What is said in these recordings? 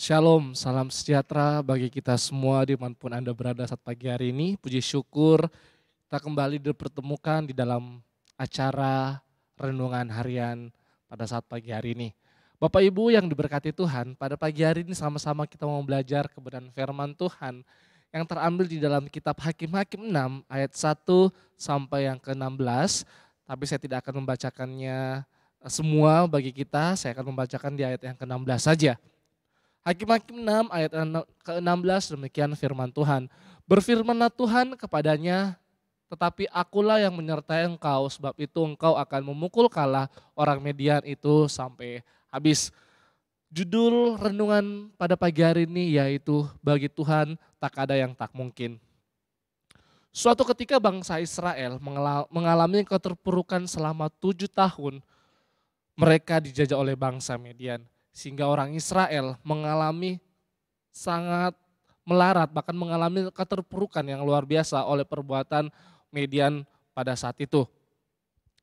Shalom, salam sejahtera bagi kita semua dimanapun Anda berada saat pagi hari ini. Puji syukur kita kembali dipertemukan di dalam acara renungan harian pada saat pagi hari ini. Bapak Ibu yang diberkati Tuhan, pada pagi hari ini sama-sama kita mau belajar kebenaran firman Tuhan yang terambil di dalam kitab Hakim-Hakim 6 ayat 1 sampai yang ke-16. Tapi saya tidak akan membacakannya semua bagi kita, saya akan membacakan di ayat yang ke-16 saja. Hakim-Hakim 6 ayat ke-16 demikian firman Tuhan. Berfirmanlah Tuhan kepadanya, tetapi akulah yang menyertai engkau, sebab itu engkau akan memukul kalah orang Midian itu sampai habis. Judul renungan pada pagi hari ini yaitu bagi Tuhan tak ada yang tak mungkin. Suatu ketika bangsa Israel mengalami keterpurukan selama 7 tahun, mereka dijajah oleh bangsa Midian. Sehingga orang Israel mengalami sangat melarat, bahkan mengalami keterpurukan yang luar biasa oleh perbuatan Midian pada saat itu.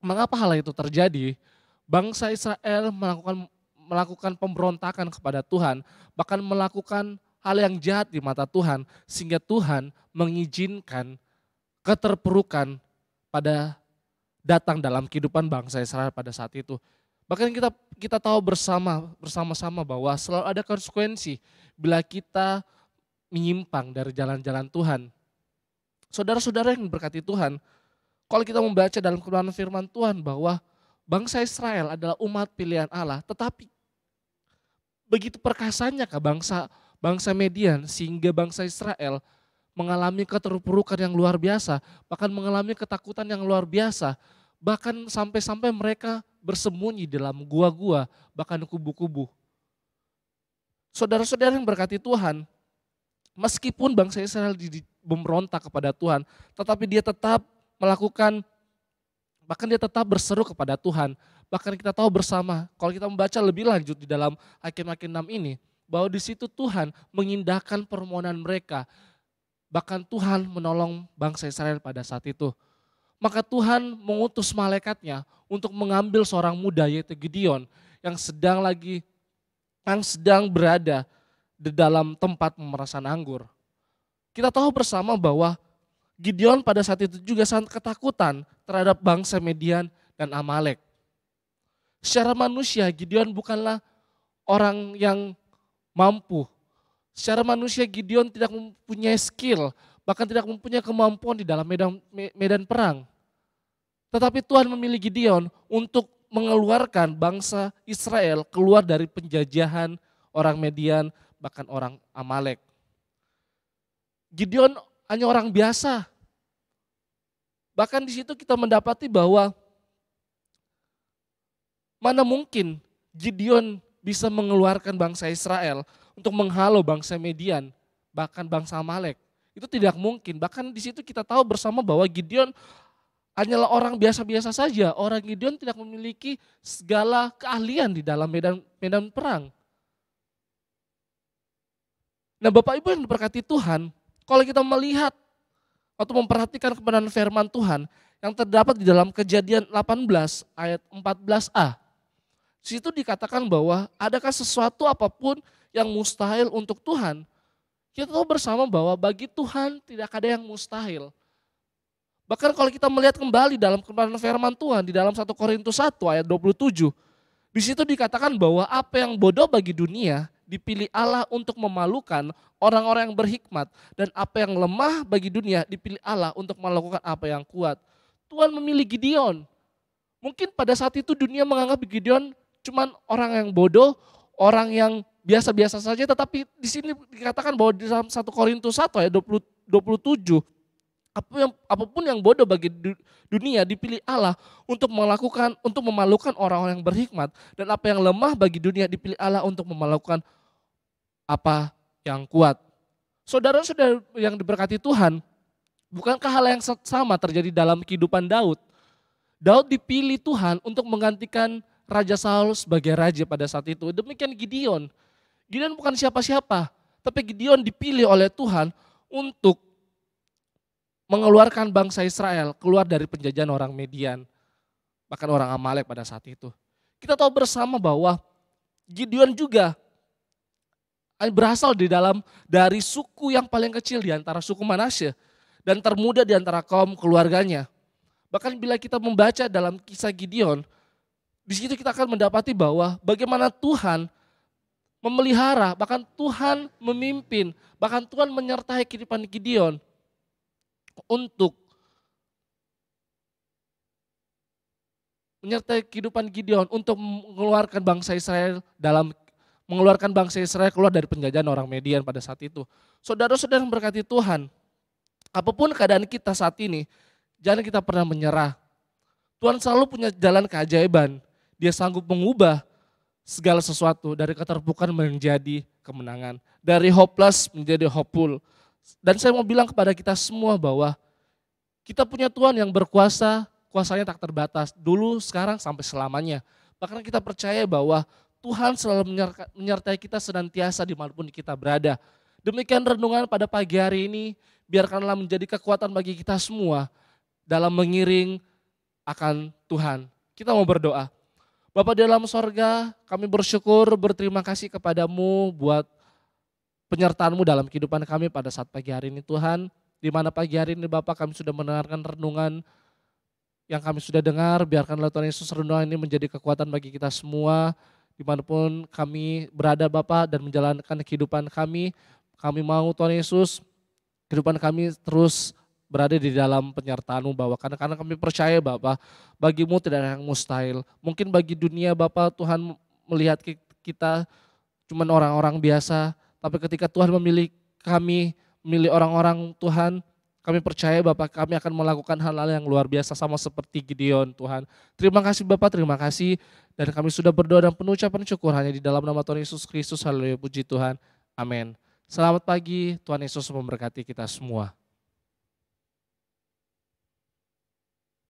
Mengapa hal itu terjadi? Bangsa Israel melakukan pemberontakan kepada Tuhan, bahkan melakukan hal yang jahat di mata Tuhan, sehingga Tuhan mengizinkan keterpurukan pada datang dalam kehidupan bangsa Israel pada saat itu. Bahkan kita tahu bersama-sama bahwa selalu ada konsekuensi bila kita menyimpang dari jalan-jalan Tuhan. Saudara-saudara yang berkati Tuhan, kalau kita membaca dalam kebenaran firman Tuhan bahwa bangsa Israel adalah umat pilihan Allah, tetapi begitu perkasanya ke bangsa Midian sehingga bangsa Israel mengalami keterpurukan yang luar biasa, bahkan mengalami ketakutan yang luar biasa. Bahkan sampai-sampai mereka bersembunyi dalam gua-gua, bahkan kubu-kubu. Saudara-saudara yang berkati Tuhan, meskipun bangsa Israel memberontak kepada Tuhan, tetapi dia tetap melakukan, bahkan dia tetap berseru kepada Tuhan. Bahkan kita tahu bersama, kalau kita membaca lebih lanjut di dalam Hakim-Hakim 6 ini, bahwa di situ Tuhan mengindahkan permohonan mereka. Bahkan Tuhan menolong bangsa Israel pada saat itu. Maka Tuhan mengutus malaikatnya untuk mengambil seorang muda yaitu Gideon yang sedang berada di dalam tempat pemerasan anggur. Kita tahu bersama bahwa Gideon pada saat itu juga sangat ketakutan terhadap bangsa Midian dan Amalek. Secara manusia Gideon bukanlah orang yang mampu. Secara manusia Gideon tidak mempunyai skill, bahkan tidak mempunyai kemampuan di dalam medan perang. Tetapi Tuhan memilih Gideon untuk mengeluarkan bangsa Israel keluar dari penjajahan orang Midian, bahkan orang Amalek. Gideon hanya orang biasa. Bahkan di situ kita mendapati bahwa mana mungkin Gideon bisa mengeluarkan bangsa Israel untuk menghalau bangsa Midian, bahkan bangsa Amalek. Itu tidak mungkin. Bahkan di situ kita tahu bersama bahwa Gideon hanyalah orang biasa-biasa saja. Orang Gideon tidak memiliki segala keahlian di dalam medan perang. Nah Bapak Ibu yang diberkati Tuhan, kalau kita melihat atau memperhatikan kebenaran firman Tuhan yang terdapat di dalam Kejadian 18 ayat 14a. Di situ dikatakan bahwa adakah sesuatu apapun yang mustahil untuk Tuhan. Kita tahu bersama bahwa bagi Tuhan tidak ada yang mustahil. Bahkan kalau kita melihat kembali dalam kebenaran firman Tuhan di dalam 1 Korintus 1 ayat 27. Di situ dikatakan bahwa apa yang bodoh bagi dunia dipilih Allah untuk memalukan orang-orang yang berhikmat. Dan apa yang lemah bagi dunia dipilih Allah untuk melakukan apa yang kuat. Tuhan memilih Gideon. Mungkin pada saat itu dunia menganggap Gideon cuman orang yang bodoh, orang yang biasa-biasa saja. Tetapi di sini dikatakan bahwa di dalam 1 Korintus 1 ayat 27. Apapun yang bodoh bagi dunia dipilih Allah untuk memalukan orang-orang yang berhikmat, dan apa yang lemah bagi dunia dipilih Allah untuk memalukan apa yang kuat. Saudara-saudara yang diberkati Tuhan, bukankah hal yang sama terjadi dalam kehidupan Daud? Daud dipilih Tuhan untuk menggantikan Raja Saul sebagai raja pada saat itu. Demikian Gideon. Gideon bukan siapa-siapa, tapi Gideon dipilih oleh Tuhan untuk mengeluarkan bangsa Israel keluar dari penjajahan orang Midian, bahkan orang Amalek pada saat itu. Kita tahu bersama bahwa Gideon juga berasal dari suku yang paling kecil di antara suku Manasye dan termuda di antara kaum keluarganya. Bahkan bila kita membaca dalam kisah Gideon, di situ kita akan mendapati bahwa bagaimana Tuhan memelihara, bahkan Tuhan memimpin, bahkan Tuhan menyertai kehidupan Gideon untuk mengeluarkan bangsa Israel keluar dari penjajahan orang Median pada saat itu. Saudara-saudara yang berkati Tuhan, apapun keadaan kita saat ini, jangan kita pernah menyerah. Tuhan selalu punya jalan keajaiban. Dia sanggup mengubah segala sesuatu dari keterpurukan menjadi kemenangan. Dari hopeless menjadi hopeful. Dan saya mau bilang kepada kita semua bahwa kita punya Tuhan yang berkuasa, kuasanya tak terbatas. Dulu, sekarang, sampai selamanya. Bahkan kita percaya bahwa Tuhan selalu menyertai kita senantiasa dimanapun kita berada. Demikian renungan pada pagi hari ini, biarkanlah menjadi kekuatan bagi kita semua dalam mengiring akan Tuhan. Kita mau berdoa. Bapa di dalam sorga, kami bersyukur, berterima kasih kepadamu buat penyertaan-Mu dalam kehidupan kami pada saat pagi hari ini Tuhan. Di mana pagi hari ini Bapak kami sudah mendengarkan renungan yang kami sudah dengar, biarkanlah Tuhan Yesus renungan ini menjadi kekuatan bagi kita semua. Dimanapun kami berada Bapak dan menjalankan kehidupan kami mau Tuhan Yesus, kehidupan kami terus berada di dalam penyertaan-Mu Bapak. Karena kami percaya Bapak, bagi-Mu tidak ada yang mustahil. Mungkin bagi dunia Bapak, Tuhan melihat kita cuma orang-orang biasa, tapi ketika Tuhan memilih kami, memilih orang-orang Tuhan, kami percaya Bapak kami akan melakukan hal-hal yang luar biasa sama seperti Gideon Tuhan. Terima kasih Bapak, terima kasih. Dan kami sudah berdoa dan penuh ucapan syukur hanya di dalam nama Tuhan Yesus Kristus. Haleluya, puji Tuhan. Amin. Selamat pagi, Tuhan Yesus memberkati kita semua.